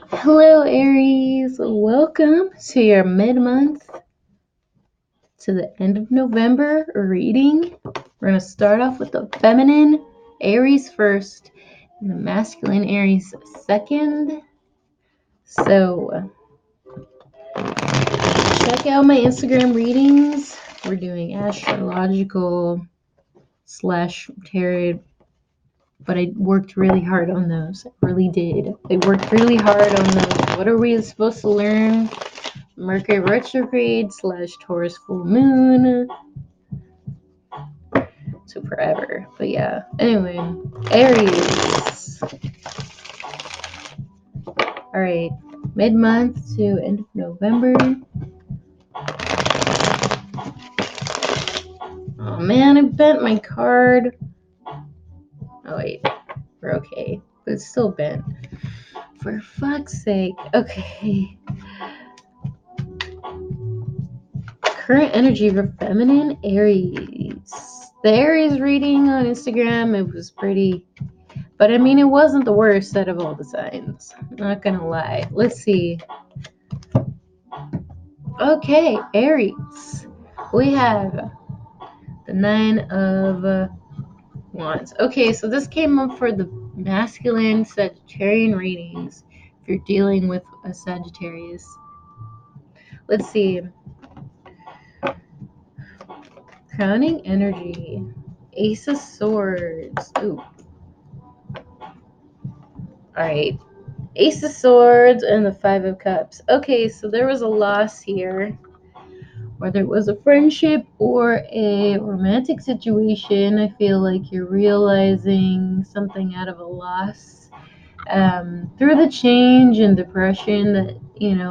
Hello, Aries. Welcome to your mid-month to the end of November reading. We're going to start off with the feminine Aries first and the masculine Aries second. So, check out my Instagram readings. We're doing astrological / tarot, but I worked really hard on those. I really did. I worked really hard on those. What are we supposed to learn? Mercury retrograde / Taurus full moon. So forever. But yeah. Anyway, Aries. Alright. Mid-month to end of November. Oh man, I bent my card. Oh wait. We're okay. But it's still bent. For fuck's sake. Okay. Current energy for feminine Aries. The Aries reading on Instagram, it was pretty, but I mean, it wasn't the worst out of all the signs. Not gonna lie. Let's see. Okay, Aries. We have the 9 of Wands. Okay, so this came up for the masculine Sagittarian readings if you're dealing with a Sagittarius. Let's see. Crowning energy. Ace of Swords. Ooh. Alright. Ace of Swords and the 5 of Cups. Okay, so there was a loss here. Whether it was a friendship or a romantic situation, I feel like you're realizing something out of a loss. Through the change and depression that,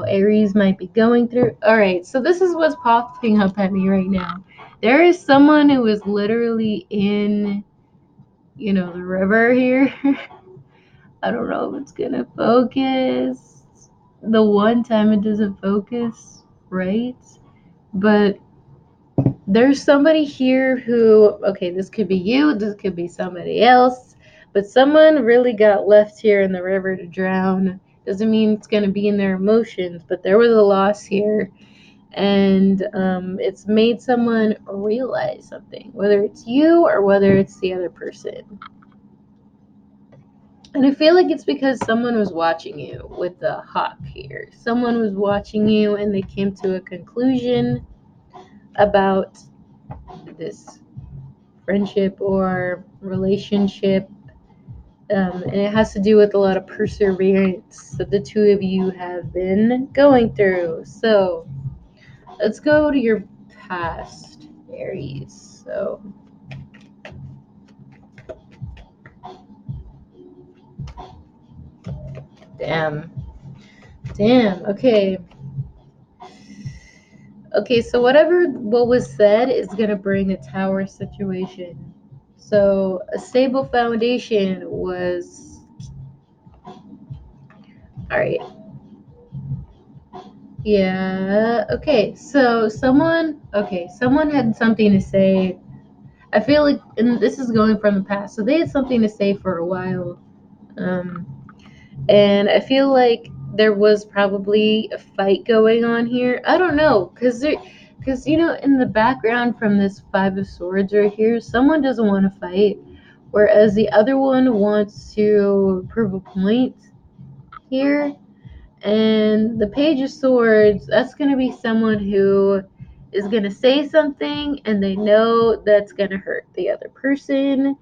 Aries might be going through. Alright, so this is what's popping up at me right now. There is someone who is literally in, the river here. I don't know if it's gonna focus. The one time it doesn't focus, right? But there's somebody here who, okay, this could be you, this could be somebody else, but someone really got left here in the river to drown. Doesn't mean it's gonna be in their emotions, but there was a loss here. And it's made someone realize something, whether it's you or whether it's the other person. And I feel like it's because someone was watching you with the hawk here. Someone was watching you and they came to a conclusion about this friendship or relationship. And it has to do with a lot of perseverance that the two of you have been going through. So let's go to your past, Aries. So damn, okay. Okay, so what was said is gonna bring a tower situation. So a stable foundation was alright. Yeah, okay. So someone had something to say. I feel like, and this is going from the past, so they had something to say for a while. And I feel like there was probably a fight going on here. I don't know, because in the background from this 5 of Swords right here, someone doesn't want to fight, whereas the other one wants to prove a point here. And the Page of Swords, that's going to be someone who is going to say something and they know that's going to hurt the other person,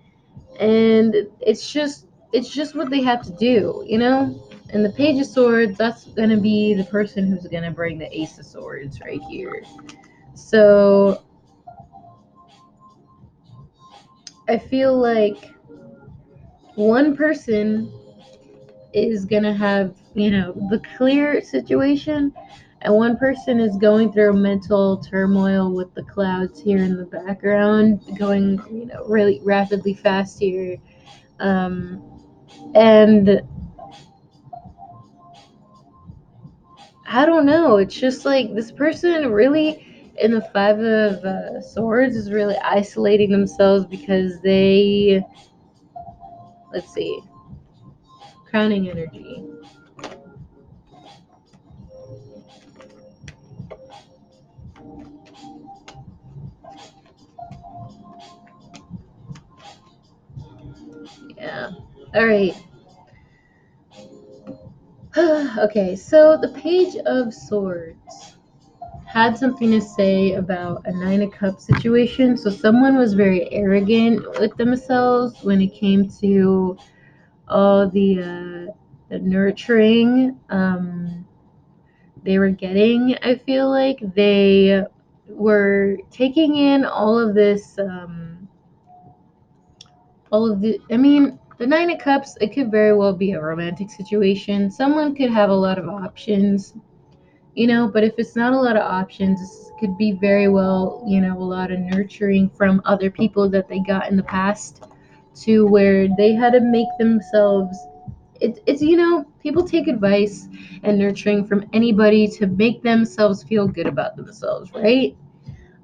and it's just what they have to do, And the Page of Swords, that's going to be the person who's going to bring the Ace of Swords right here. So I feel like one person is going to have, the clear situation, and one person is going through mental turmoil with the clouds here in the background going, really rapidly fast here. And I don't know. It's just like this person really, in the 5 of Swords, is really isolating themselves because they, let's see, crowning energy. All right. Okay, so the Page of Swords had something to say about a Nine of Cups situation. So someone was very arrogant with themselves when it came to all the nurturing they were getting. I feel like they were taking in all of the. I mean, the Nine of Cups. It could very well be a romantic situation. Someone could have a lot of options, but if it's not a lot of options, it could be very well, a lot of nurturing from other people that they got in the past, to where they had to make themselves. It's people take advice and nurturing from anybody to make themselves feel good about themselves, right?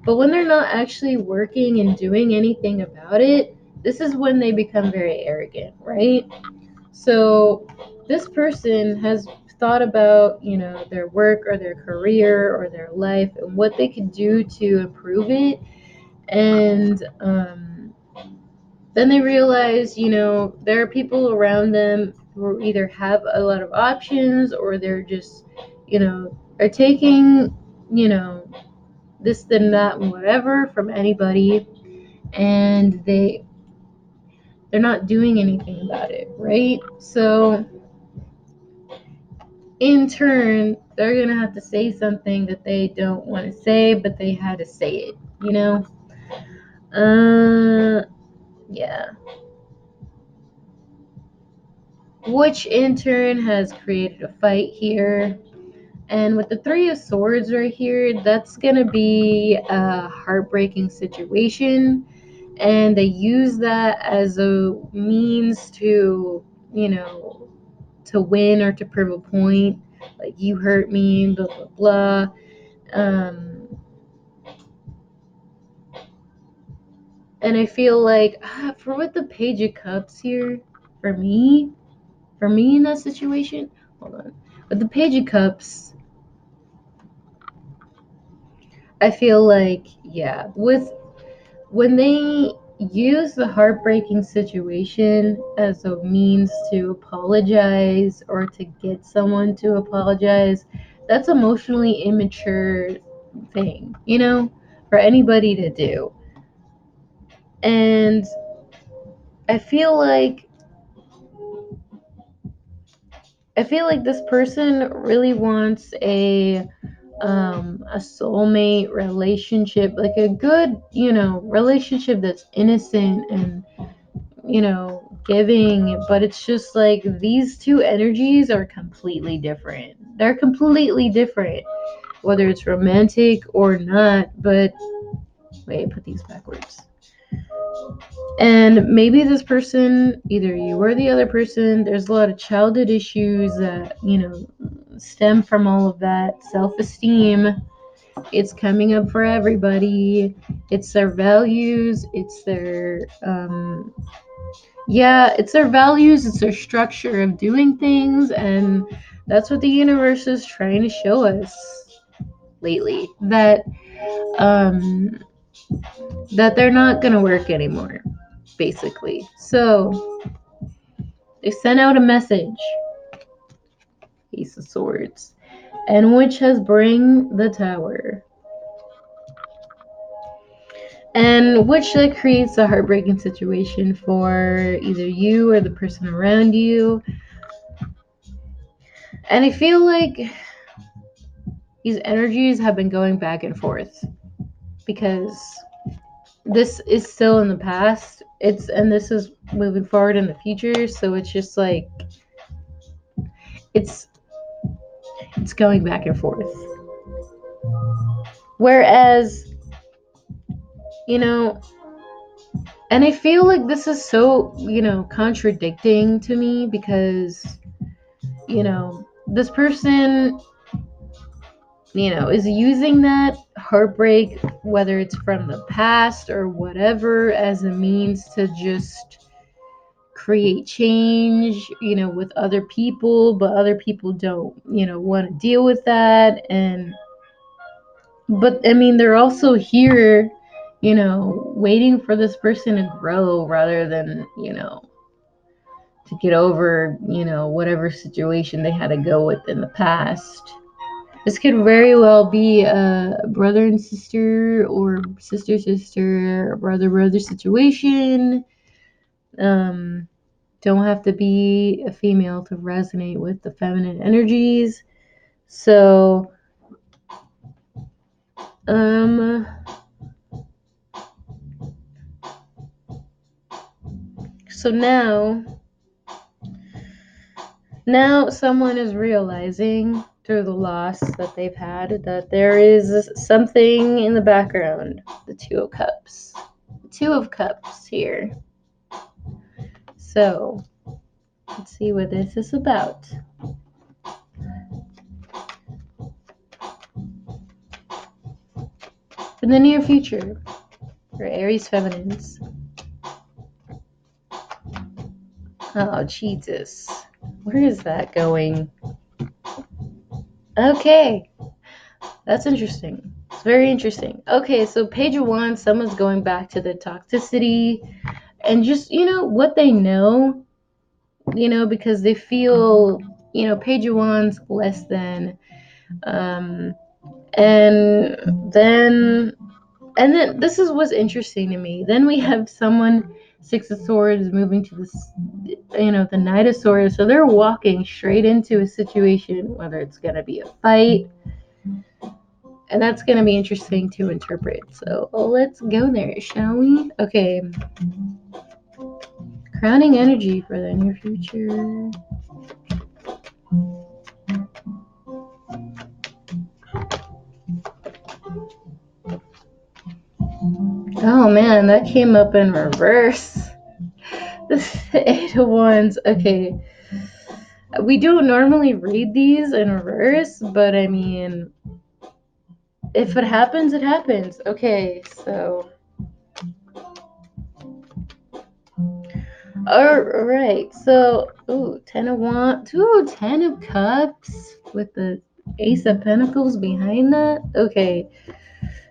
But when they're not actually working and doing anything about it, this is when they become very arrogant, right? So this person has thought about, their work or their career or their life and what they could do to improve it. And then they realize, there are people around them who either have a lot of options, or they're just, are taking, you know, this, then that, and whatever from anybody, and they're not doing anything about it, right? So in turn, they're going to have to say something that they don't want to say, but they had to say it, you know? Yeah. Which in turn has created a fight here. And with the Three of Swords right here, that's going to be a heartbreaking situation. And they use that as a means to, to win or to prove a point. Like, you hurt me, blah, blah, blah. And I feel like for what the Page of Cups here, for me in that situation, hold on. With the Page of Cups, I feel like, yeah, with when they use the heartbreaking situation as a means to apologize or to get someone to apologize, that's emotionally immature thing, for anybody to do. And I feel like this person really wants a soulmate relationship, like a good, relationship that's innocent and, giving, but it's just like these two energies are completely different. They're completely different, whether it's romantic or not. But wait, put these backwards. And maybe this person, either you or the other person, there's a lot of childhood issues that, stem from all of that. Self esteem, it's coming up for everybody. It's their values, it's their, it's their values, it's their structure of doing things. And that's what the universe is trying to show us lately. Um, that they're not going to work anymore, basically. So they sent out a message, Ace of Swords, and which has bring the Tower, and which creates a heartbreaking situation for either you or the person around you. And I feel like these energies have been going back and forth because this is still in the past. And this is moving forward in the future. So it's just like it's going back and forth. Whereas, and I feel like this is so, contradicting to me because, this person, is using that heartbreak, whether it's from the past or whatever, as a means to just create change, with other people, but other people don't, want to deal with that. But I mean, they're also here, waiting for this person to grow rather than, to get over, whatever situation they had to go with in the past. This could very well be a brother and sister, or sister sister, or brother brother situation. Don't have to be a female to resonate with the feminine energies. So, so now someone is realizing through the loss that they've had that there is something in the background. The Two of Cups. The Two of Cups here. So, let's see what this is about. In the near future, for Aries feminines. Oh, Jesus. Where is that going? Okay. That's interesting. It's very interesting. Okay, so Page of Wands, someone's going back to the toxicity and just, what they know, because they feel, Page of Wands less than. And then this is what's interesting to me. Then we have someone, Six of Swords, moving to this, the Knight of Swords. So they're walking straight into a situation, whether it's going to be a fight. And that's going to be interesting to interpret. So let's go there, shall we? Okay. Crowning energy for the near future. Oh man, that came up in reverse. The Eight of Wands. Okay. We don't normally read these in reverse, but I mean, if it happens, it happens. Okay, so. Alright, so, Ten of Wands. Ten of Cups with the Ace of Pentacles behind that. Okay,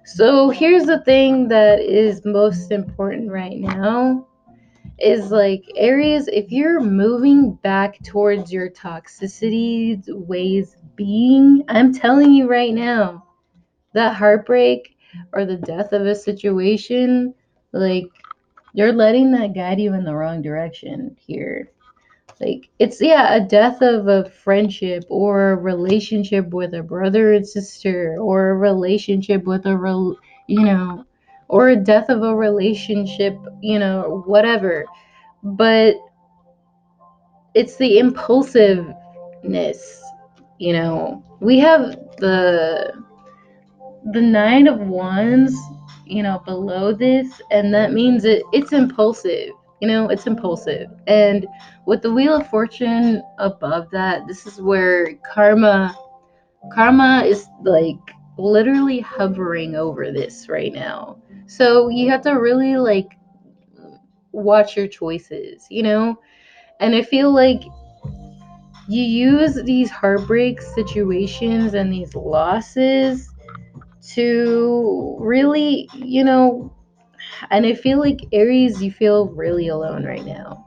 so here's the thing that is most important right now. Is like, Aries, if you're moving back towards your toxicity ways being, I'm telling you right now, that heartbreak or the death of a situation, like, you're letting that guide you in the wrong direction here. Like, it's, a death of a friendship or a relationship with a brother and sister, or a relationship with or a death of a relationship, whatever. But it's the impulsiveness, we have the Nine of Wands, below this, and that means it's impulsive. It's impulsive. And with the Wheel of Fortune above that, this is where karma is like literally hovering over this right now. So you have to really like watch your choices, and I feel like you use these heartbreak situations and these losses to really, and I feel like, Aries, you feel really alone right now.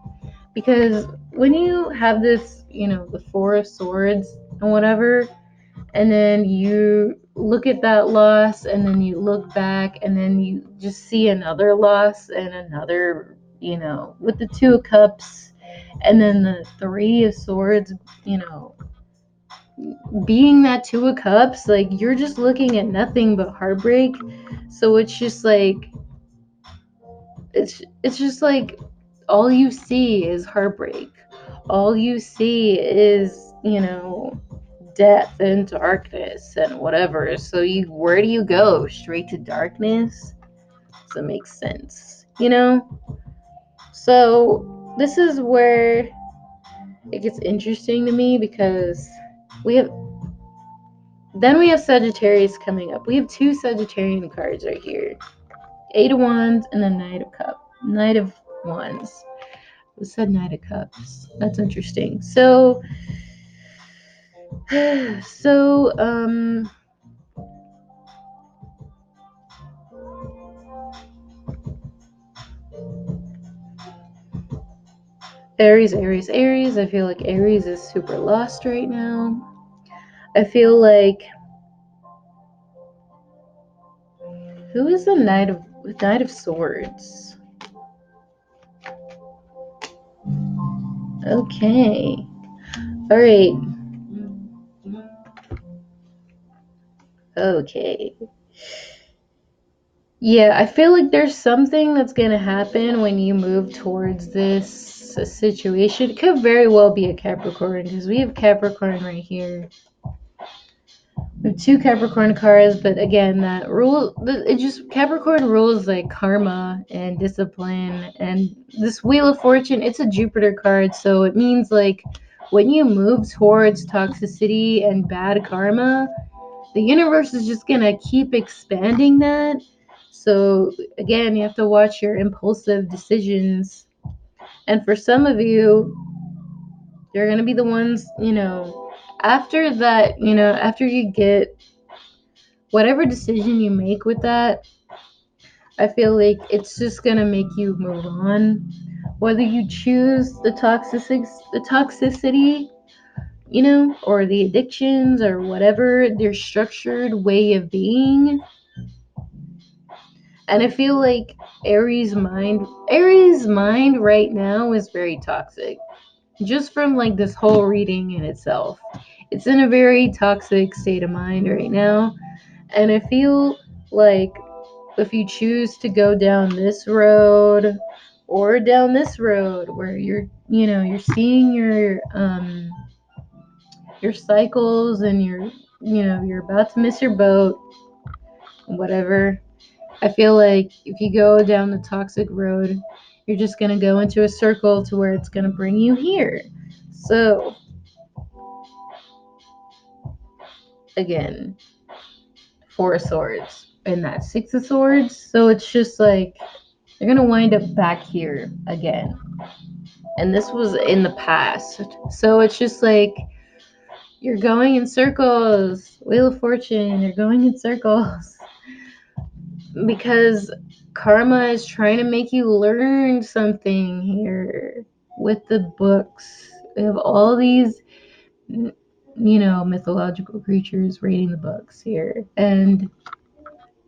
Because when you have this, the Four of Swords and whatever, and then you look at that loss, and then you look back, and then you just see another loss and another, with the Two of Cups, and then the Three of Swords, being that Two of Cups, like, you're just looking at nothing but heartbreak. So it's just like, it's just like, all you see is heartbreak. All you see is, death and darkness and whatever. So where do you go? Straight to darkness? Does it make sense? So this is where it gets interesting to me, because we have Sagittarius coming up. We have two Sagittarian cards right here. Eight of Wands and the Knight of Wands. Who said Knight of Cups? That's interesting. So Aries, Aries, Aries. I feel like Aries is super lost right now. I feel like, who is the Knight of Swords? Okay. All right. Okay. Yeah, I feel like there's something that's going to happen when you move towards this situation. It could very well be a Capricorn because we have Capricorn right here. We have two Capricorn cards, but again, it just Capricorn rules like karma and discipline. And this Wheel of Fortune, it's a Jupiter card, so it means like when you move towards toxicity and bad karma, the universe is just gonna keep expanding that. So again, you have to watch your impulsive decisions. And for some of you, you're gonna be the ones, after that, after you get whatever decision you make with that, I feel like it's just gonna make you move on. Whether you choose the toxicity, or the addictions or whatever, their structured way of being. And I feel like Aries' mind right now is very toxic. Just from like this whole reading in itself. It's in a very toxic state of mind right now. And I feel like if you choose to go down this road or down this road where you're seeing your cycles and you're about to miss your boat, whatever. I feel like if you go down the toxic road, you're just going to go into a circle to where it's going to bring you here. So, again, Four of Swords and that Six of Swords. So it's just like you're going to wind up back here again. And this was in the past. So it's just like you're going in circles. Wheel of Fortune, you're going in circles. Because karma is trying to make you learn something here with the books. We have all these, mythological creatures reading the books here. And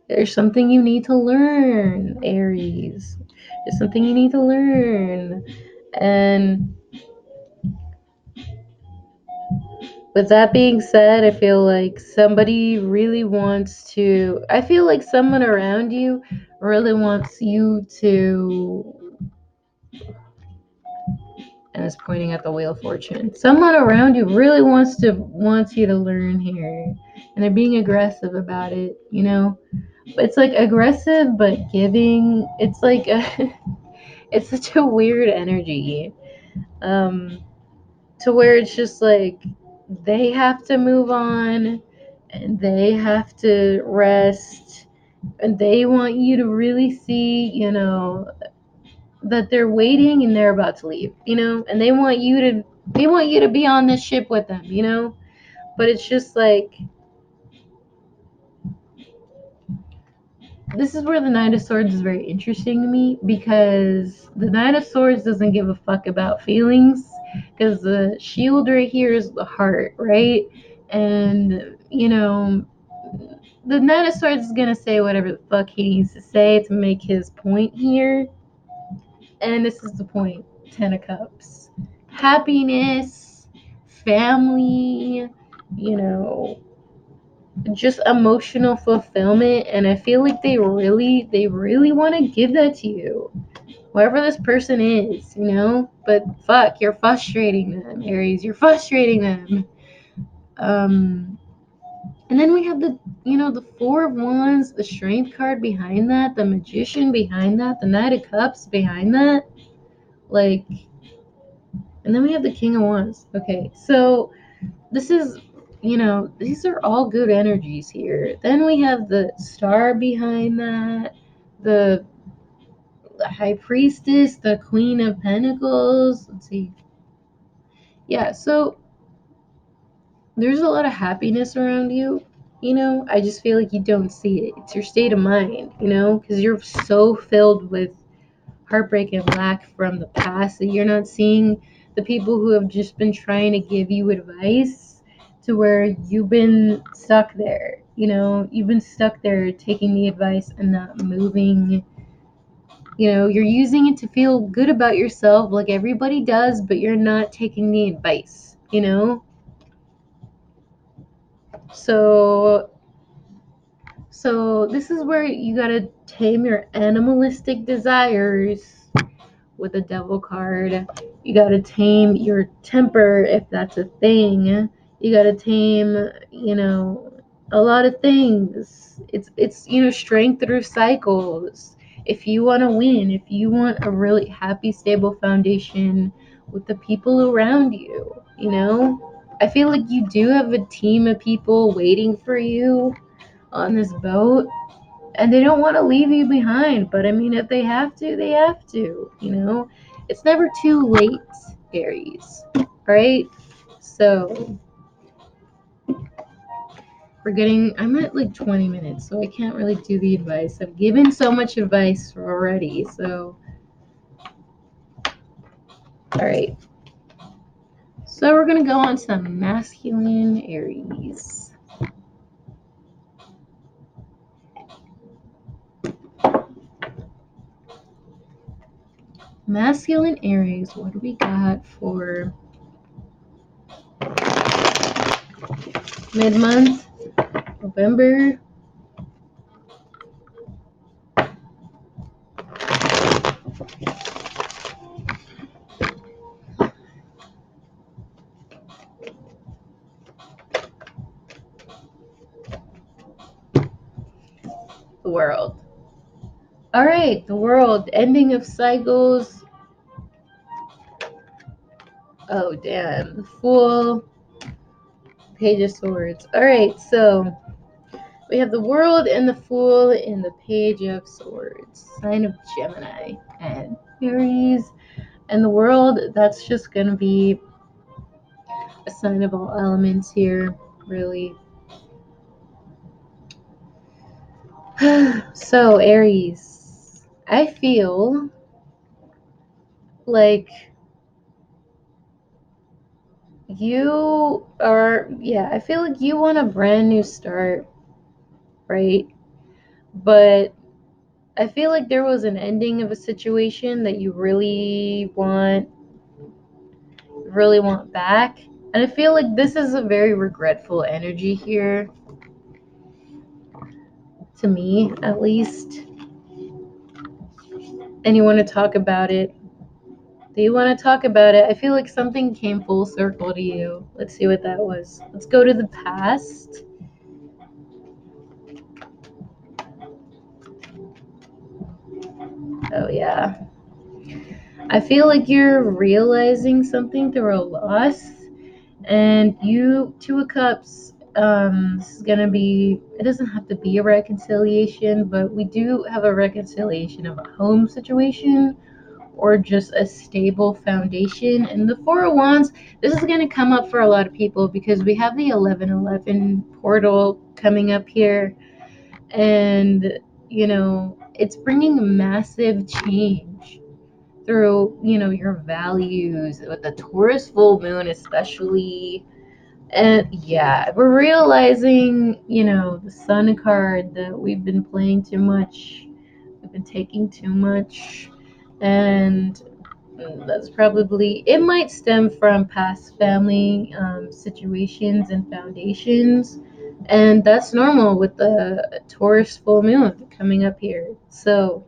there's something you need to learn, Aries. There's something you need to learn. And with that being said, I feel like I feel like someone around you really wants you to, and is pointing at the Wheel of Fortune. Someone around you really wants you to learn here. And they're being aggressive about it, It's like aggressive but giving. It's like it's such a weird energy. Um to where it's just like they have to move on and they have to rest and they want you to really see, that they're waiting and they're about to leave, and they want you to be on this ship with them, but it's just like this is where the Knight of Swords is very interesting to me because the Knight of Swords doesn't give a fuck about feelings because the shield right here is the heart, right? And, the Knight of Swords is going to say whatever the fuck he needs to say to make his point here. And this is the point. 10 of Cups. Happiness, family, you know, just emotional fulfillment, and I feel like they really want to give that to you, whoever this person is, but fuck, you're frustrating them, Aries, you're frustrating them. And then we have the Four of Wands, the Strength card behind that, the Magician behind that, the Knight of Cups behind that, like, and then we have the King of Wands. Okay, so this is, these are all good energies here. Then we have the Star behind that, the High Priestess, the Queen of Pentacles. Let's see. Yeah, so there's a lot of happiness around you. I just feel like you don't see it. It's your state of mind, because you're so filled with heartbreak and lack from the past, that you're not seeing the people who have just been trying to give you advice, to where you've been stuck there. You've been stuck there taking the advice and not moving. You're using it to feel good about yourself like everybody does, but you're not taking the advice. So this is where you gotta tame your animalistic desires with a devil card. You gotta tame your temper if that's a thing. You gotta tame, a lot of things. It's strength through cycles. If you want to win, if you want a really happy, stable foundation with the people around you. I feel like you do have a team of people waiting for you on this boat, and they don't want to leave you behind. But I mean, if they have to, they have to. It's never too late, Aries, right? So I'm at like 20 minutes, so I can't really do the advice. I've given so much advice already. So all right, so we're gonna go on to masculine Aries. Masculine Aries, what do we got for mid-month, November? The World. All right, the World, ending of cycles. Oh, damn. The Fool, Page of Swords. All right, so we have the World and the Fool in the Page of Swords. Sign of Gemini and Aries. And the World, that's just going to be a sign of all elements here, really. So, Aries, I feel like I feel like you want a brand new start, right? But I feel like there was an ending of a situation that you really want back. And I feel like this is a very regretful energy here, to me at least. And you want to talk about it. Do you want to talk about it? I feel like something came full circle to you. Let's see what that was. Let's go to the past. Oh, yeah. I feel like you're realizing something through a loss. And you, Two of Cups, this is gonna be, it doesn't have to be a reconciliation, but we do have a reconciliation of a home situation or just a stable foundation. And the Four of Wands, this is gonna come up for a lot of people because we have the 1111 portal coming up here, and it's bringing massive change through your values with the Taurus full moon especially. And yeah, we're realizing, the Sun card, that we've been playing too much, we've been taking too much, and that's probably, it might stem from past family situations and foundations, and that's normal with the Taurus full moon coming up here. So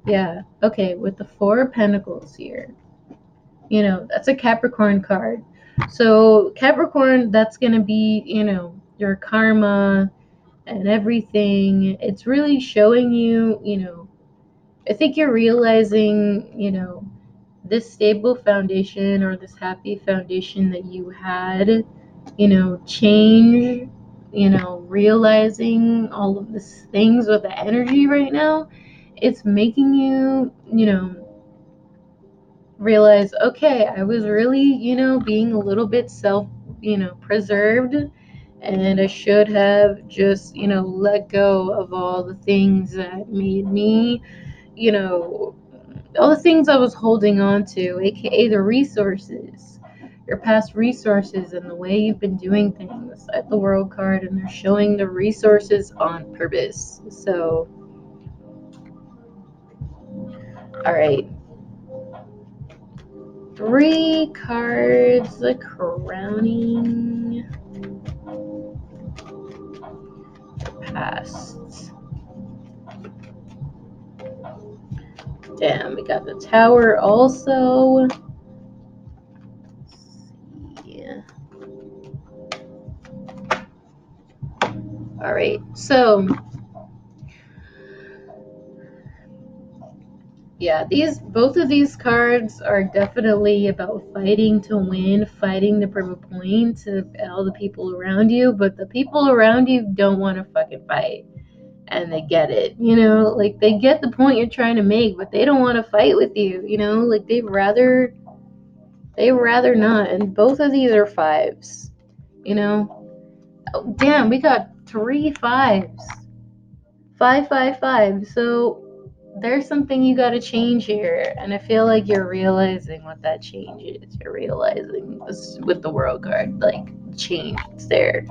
yeah, okay, with the Four of Pentacles here, that's a Capricorn card. So Capricorn, that's going to be, your karma and everything. It's really showing you, I think you're realizing, this stable foundation or this happy foundation that you had, change, realizing all of these things with the energy right now. It's making you, realize, okay, I was really, being a little bit preserved, and I should have just, let go of all the things that made me, you know, all the things I was holding on to, aka the resources, your past resources, and the way you've been doing things at the World card, and they're showing the resources on purpose. So, all right. 3 cards, the crowning past. Damn, we got the tower also. Yeah. All right. So, yeah, both of these cards are definitely about fighting to win, fighting to prove a point to all the people around you, but the people around you don't want to fucking fight. And they get it, like they get the point you're trying to make, but they don't want to fight with you, like they'd rather not. And both of these are 5s, Oh, damn, we got 3 5s. 5 5 5. So there's something you got to change here, and I feel like you're realizing what that change is. You're realizing this with the World card, like change is there.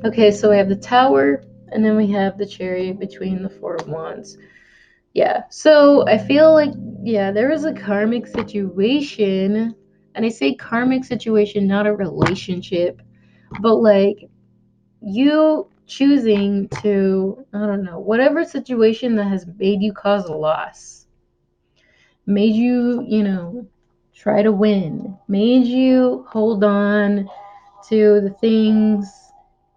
Okay, so we have the Tower, and then we have the Chariot between the 4 of Wands. Yeah, so I feel like, yeah, there is a karmic situation, and I say karmic situation, not a relationship, but like you choosing to, I don't know, whatever situation that has made you cause a loss, made you, try to win, made you hold on to the things,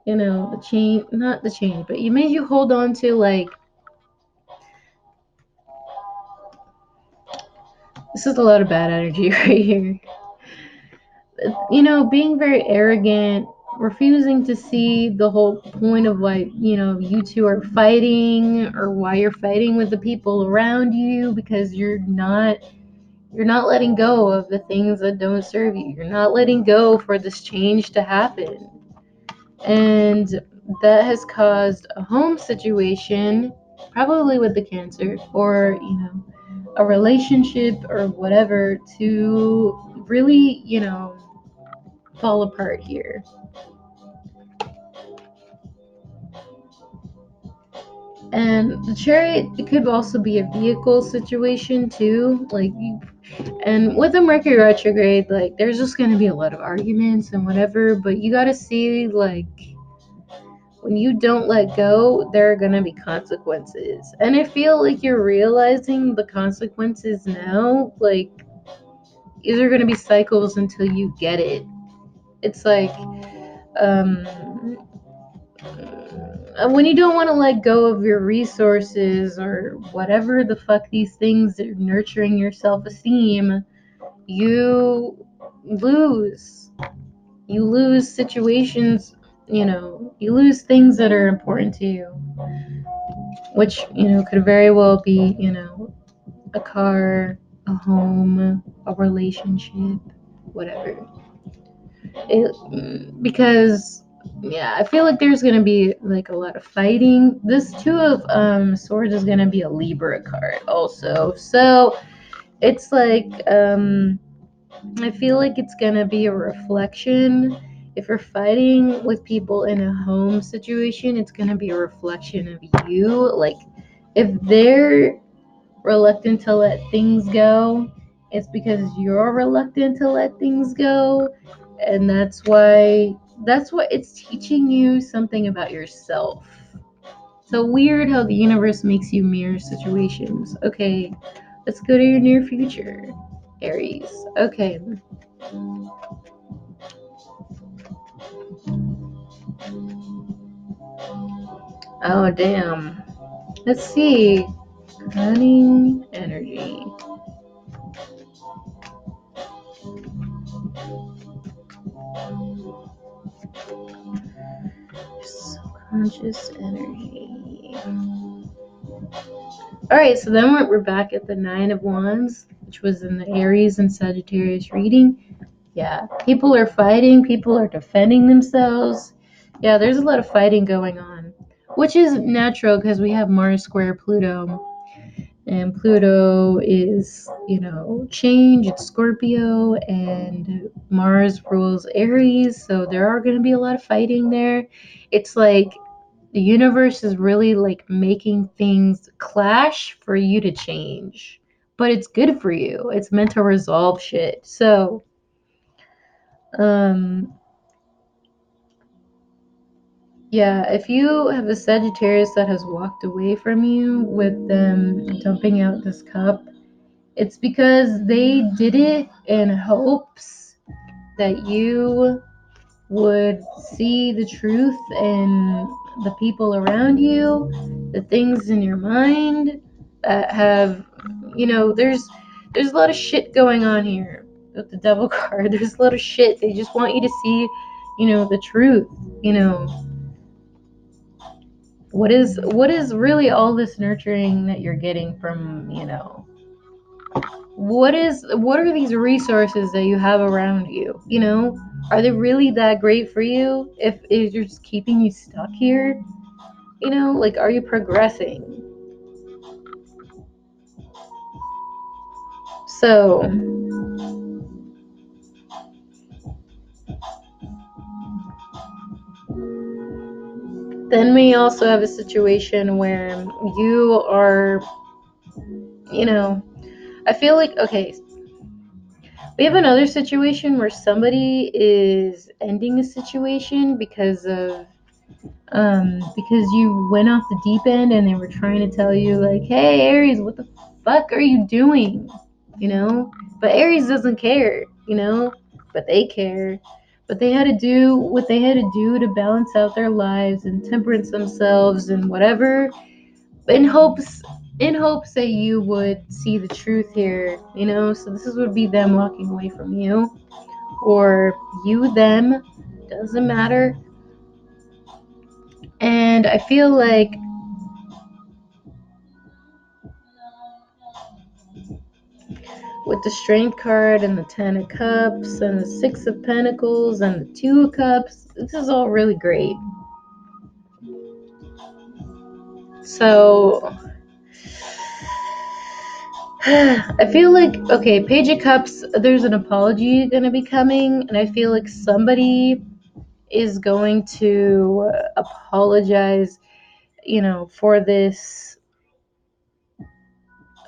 the change, not the change, but you made you hold on to, like, this is a lot of bad energy right here. Being very arrogant, refusing to see the whole point of why, you two are fighting, or why you're fighting with the people around you, because you're not letting go of the things that don't serve you. You're not letting go for this change to happen. And that has caused a home situation, probably with the Cancer, or, a relationship or whatever, to really, fall apart here. And the Chariot, it could also be a vehicle situation too. And with the Mercury retrograde, like, there's just going to be a lot of arguments and whatever, but you got to see, like, when you don't let go, there are going to be consequences. And I feel like you're realizing the consequences now. Like, these are going to be cycles until you get it. It's like, um, when you don't want to let go of your resources, or whatever the fuck these things are nurturing your self-esteem, you lose. You lose situations, you lose things that are important to you, which, could very well be, a car, a home, a relationship, whatever. Because, yeah, I feel like there's gonna be, like, a lot of fighting. This 2 of Swords is gonna be a Libra card also, so it's like, I feel like it's gonna be a reflection. If you're fighting with people in a home situation, it's gonna be a reflection of you. Like, if they're reluctant to let things go, it's because you're reluctant to let things go. And that's what it's teaching you, something about yourself. So weird how the universe makes you mirror situations. Okay, let's go to your near future, Aries. Okay. Oh, damn. Let's see. Cunning energy. Subconscious energy. Alright, so then we're back at the 9 of Wands, which was in the Aries and Sagittarius reading. Yeah, people are fighting, people are defending themselves. Yeah, there's a lot of fighting going on. which is natural because we have Mars square Pluto. And Pluto is, change, it's Scorpio, and Mars rules Aries, so there are going to be a lot of fighting there. It's like the universe is really like making things clash for you to change. But it's good for you. It's meant to resolve shit. So, um, yeah, if you have a Sagittarius that has walked away from you with them dumping out this cup, it's because they did it in hopes that you would see the truth in the people around you, the things in your mind that have, there's a lot of shit going on here with the devil card. There's a lot of shit. They just want you to see, the truth. You know, what is really all this nurturing that you're getting from, what are these resources that you have around you? Are they really that great for you if you're just keeping you stuck here? Like, are you progressing? So then we also have a situation where you are, you know I feel like, okay, we have another situation where somebody is ending a situation because you went off the deep end and they were trying to tell you, like, hey, Aries, what the fuck are you doing? But Aries doesn't care, but they care. But they had to do what they had to do to balance out their lives and temperance themselves and whatever, in hopes that you would see the truth here, so this would be them walking away from you, or you them, doesn't matter. And I feel like with the Strength card and the Ten of Cups and the Six of Pentacles and the Two of Cups, this is all really great. So I feel like, okay, Page of Cups, there's an apology going to be coming, and I feel like somebody is going to apologize, for this.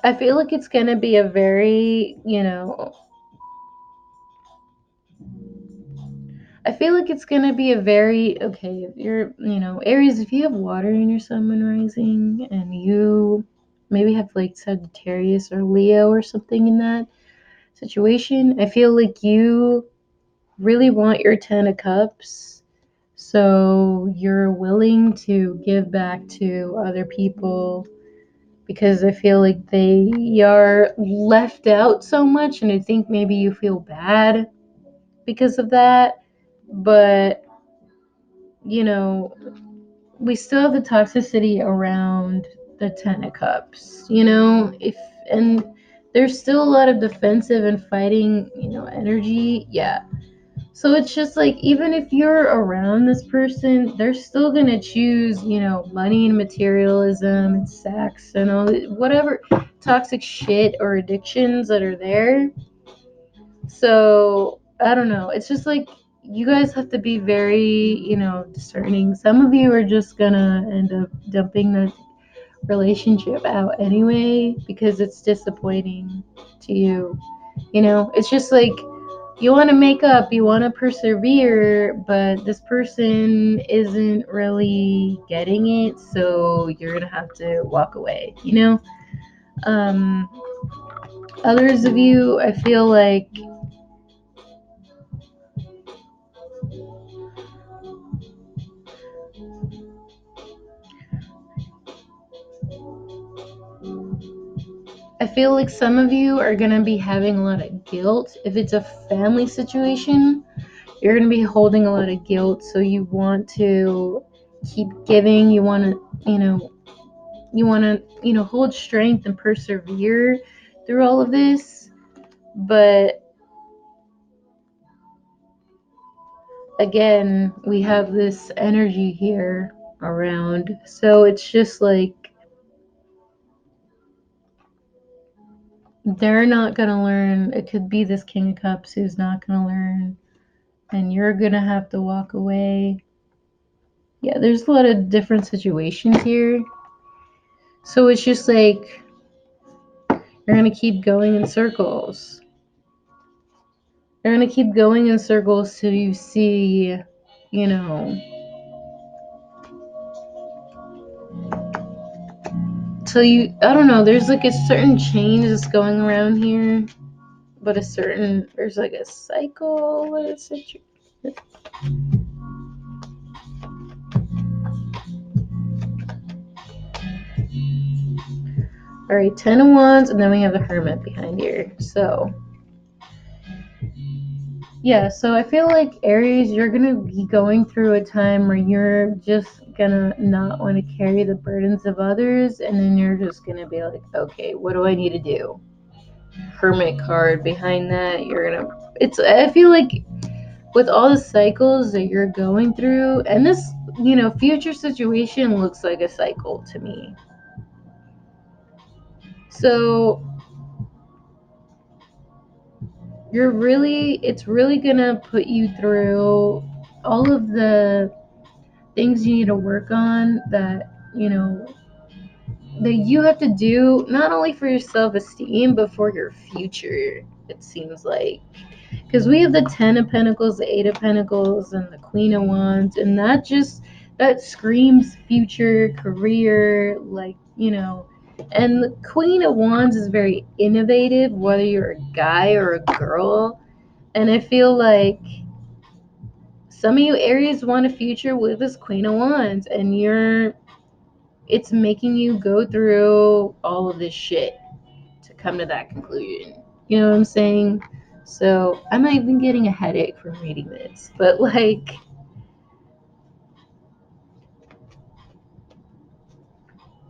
I feel like it's going to be a very, I feel like it's gonna be a very, okay, if you're, Aries, if you have water in your sun, moon, rising, and you maybe have like Sagittarius or Leo or something in that situation, I feel like you really want your Ten of Cups. So you're willing to give back to other people because I feel like they are left out so much, and I think maybe you feel bad because of that. But you know, we still have the toxicity around the Ten of Cups, if and there's still a lot of defensive and fighting, energy. Yeah. So it's just like, even if you're around this person, they're still gonna choose, money and materialism and sex and all whatever toxic shit or addictions that are there. So I don't know. It's just like, you guys have to be very, discerning. Some of you are just gonna end up dumping the relationship out anyway because it's disappointing to you. It's just like, you want to make up, you want to persevere, but this person isn't really getting it, so you're gonna have to walk away. Um, Others of you, I feel like some of you are going to be having a lot of guilt. If it's a family situation, you're going to be holding a lot of guilt. So you want to keep giving. You want to hold strength and persevere through all of this. But again, we have this energy here. around. So it's just like they're not gonna learn. It could be this King of Cups who's not gonna learn, and you're gonna have to walk away. Yeah, there's a lot of different situations here. So it's just like you're gonna keep going in circles. You're gonna keep going in circles till you see, you know, till you, I don't know, there's like a certain change that's going around here, but there's like a cycle, all right, 10 of Wands, and then we have the Hermit behind here. So yeah, so I feel like Aries, you're gonna be going through a time where you're just gonna not want to carry the burdens of others, and then you're just gonna be like, okay, what do I need to do? Hermit card behind that. I feel like with all the cycles that you're going through, and this, future situation looks like a cycle to me. So it's really gonna put you through all of the things you need to work on that you have to do, not only for your self-esteem but for your future, it seems like, because we have the 10 of Pentacles, the 8 of Pentacles, and the Queen of Wands, and that screams future, career, and the Queen of Wands is very innovative, whether you're a guy or a girl. And I feel like some of you Aries want a future with this Queen of Wands, and it's making you go through all of this shit to come to that conclusion. You know what I'm saying? So I'm not even getting a headache from reading this, but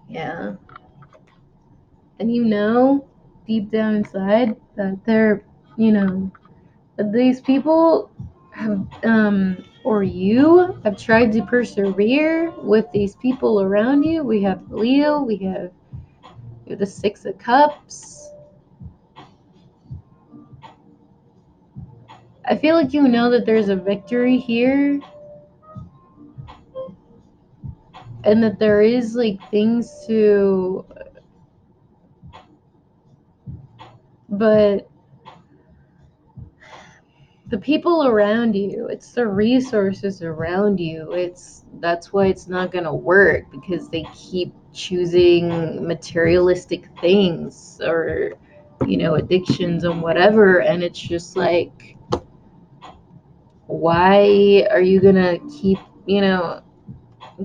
yeah. And deep down inside that that these people have, or you have tried to persevere with these people around you. We have Leo, we have the Six of Cups. I feel like that there's a victory here, and that there is like things to, but the people around you, it's the resources around you, that's why it's not going to work, because they keep choosing materialistic things, or addictions and whatever, and it's just like, why are you going to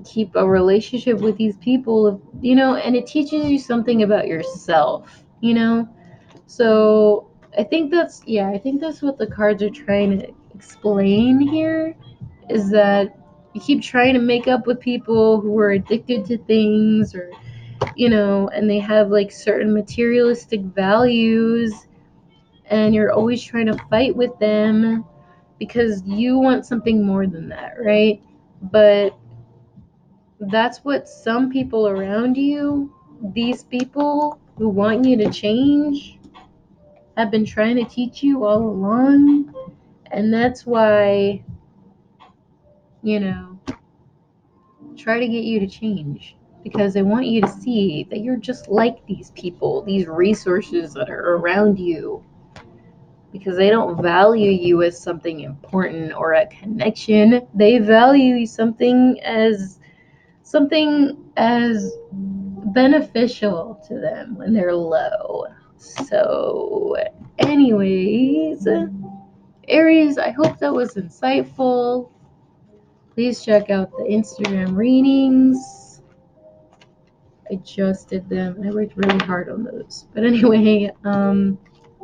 keep a relationship with these people, and it teaches you something about yourself. So I think that's what the cards are trying to explain here, is that you keep trying to make up with people who are addicted to things, or and they have like certain materialistic values, and you're always trying to fight with them because you want something more than that, right? But that's what some people around you, these people who want you to change, have been trying to teach you all along. And that's why, you know, try to get you to change, because they want you to see that you're just like these people, these resources that are around you, because they don't value you as something important or a connection. They value something as beneficial to them when they're low. So, anyways, Aries, I hope that was insightful. Please check out the Instagram readings. I just did them. I worked really hard on those. But anyway,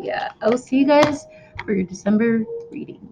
yeah, I will see you guys for your December reading.